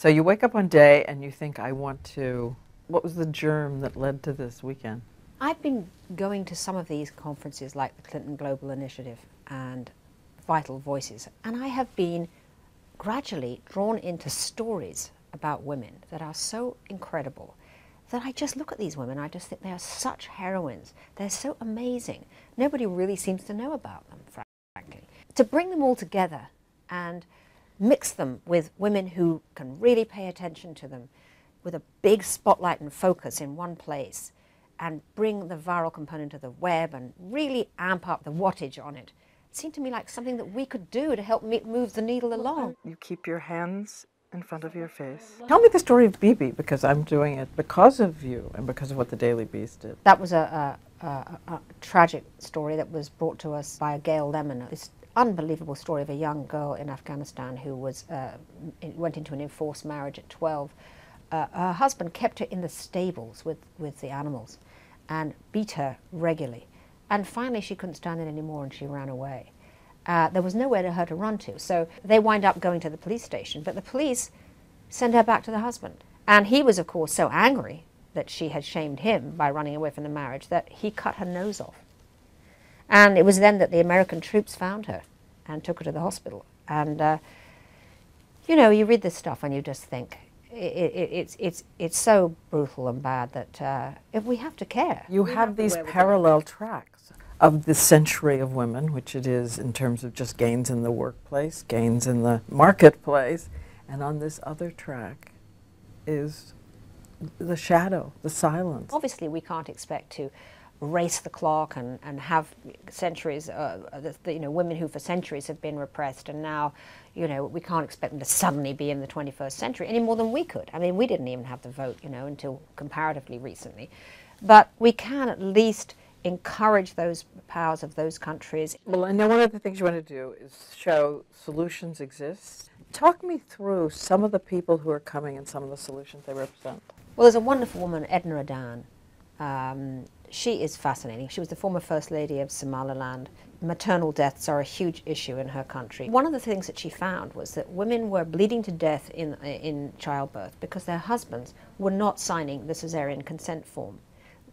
So you wake up one day and you think, I want to, what was the germ that led to this weekend? I've been going to some of these conferences like the Clinton Global Initiative and Vital Voices, and I have been gradually drawn into stories about women that are so incredible that I just look at these women, I just think they are such heroines. They're so amazing. Nobody really seems to know about them, frankly. To bring them all together and mix them with women who can really pay attention to them with a big spotlight and focus in one place and bring the viral component of the web and really amp up the wattage on it, seemed to me like something that we could do to help move the needle along. You keep your hands in front of your face. Tell me the story of Bibi, because I'm doing it because of you and because of what the Daily Beast did. That was a tragic story that was brought to us by Gail Lemon. This unbelievable story of a young girl in Afghanistan who went into an enforced marriage at 12. Her husband kept her in the stables with the animals and beat her regularly. And finally she couldn't stand it anymore and she ran away. There was nowhere for her to run to, so they wind up going to the police station, but the police send her back to the husband. And he was, of course, so angry that she had shamed him by running away from the marriage that he cut her nose off. And it was then that the American troops found her and took her to the hospital. And, you know, you read this stuff and you just think, it's so brutal and bad that if we have to care. You have these parallel tracks of the century of women, which it is in terms of just gains in the workplace, gains in the marketplace, and on this other track is the shadow, the silence. Obviously we can't expect to race the clock and have centuries, you know, women who for centuries have been repressed, and now, you know, we can't expect them to suddenly be in the 21st century any more than we could. I mean, we didn't even have the vote, you know, until comparatively recently. But we can at least encourage those powers of those countries. Well, I know one of the things you want to do is show solutions exist. Talk me through some of the people who are coming and some of the solutions they represent. Well, there's a wonderful woman, Edna Adan. She is fascinating. She was the former First Lady of Somaliland. Maternal deaths are a huge issue in her country. One of the things that she found was that women were bleeding to death in childbirth because their husbands were not signing the cesarean consent form.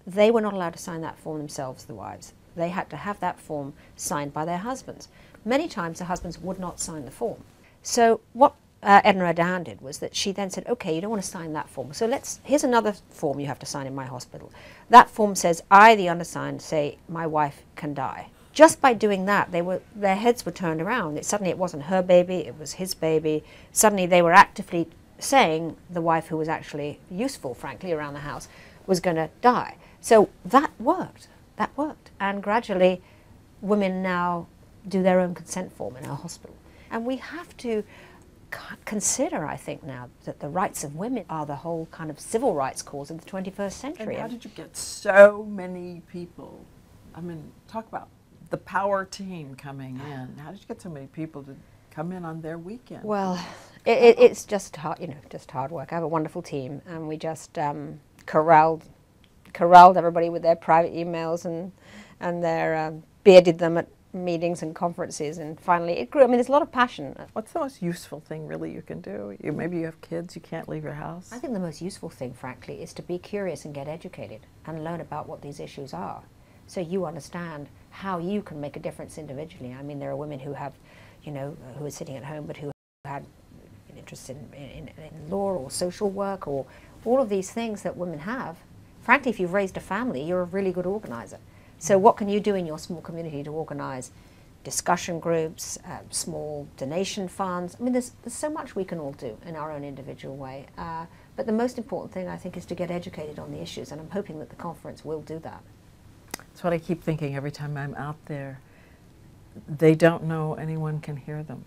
They were not allowed to sign that form themselves, the wives. They had to have that form signed by their husbands. Many times the husbands would not sign the form. So what Edna Adan did was that she then said, okay, you don't want to sign that form, so here's another form you have to sign in my hospital. That form says, I, the undersigned, say my wife can die. Just by doing that, their heads were turned around. Suddenly it wasn't her baby, it was his baby. Suddenly they were actively saying the wife, who was actually useful, frankly, around the house, was going to die. So that worked. And gradually women now do their own consent form in our hospital. And we have to consider, I think now, that the rights of women are the whole kind of civil rights cause of the 21st century. And how did you get so many people? I mean, talk about the power team coming in. How did you get so many people to come in on their weekend? Well, it's just hard, you know, just hard work. I have a wonderful team, and we just corralled everybody with their private emails and their bearded them at meetings and conferences, and finally it grew. I mean, there's a lot of passion. What's the most useful thing really you can do? Maybe you have kids, you can't leave your house. I think the most useful thing, frankly, is to be curious and get educated and learn about what these issues are, so you understand how you can make a difference individually. I mean, there are women who have, you know, who are sitting at home but who had an interest in law or social work or all of these things that women have. Frankly, if you've raised a family, you're a really good organizer. So what can you do in your small community to organize discussion groups, small donation funds? I mean, there's so much we can all do in our own individual way. But the most important thing, I think, is to get educated on the issues, and I'm hoping that the conference will do that. That's what I keep thinking every time I'm out there. They don't know anyone can hear them.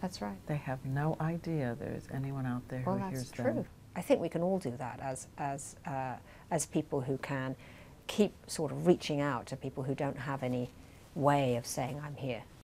That's right. They have no idea there's anyone out there who hears them. Well, that's true. I think we can all do that as people who can keep sort of reaching out to people who don't have any way of saying, I'm here.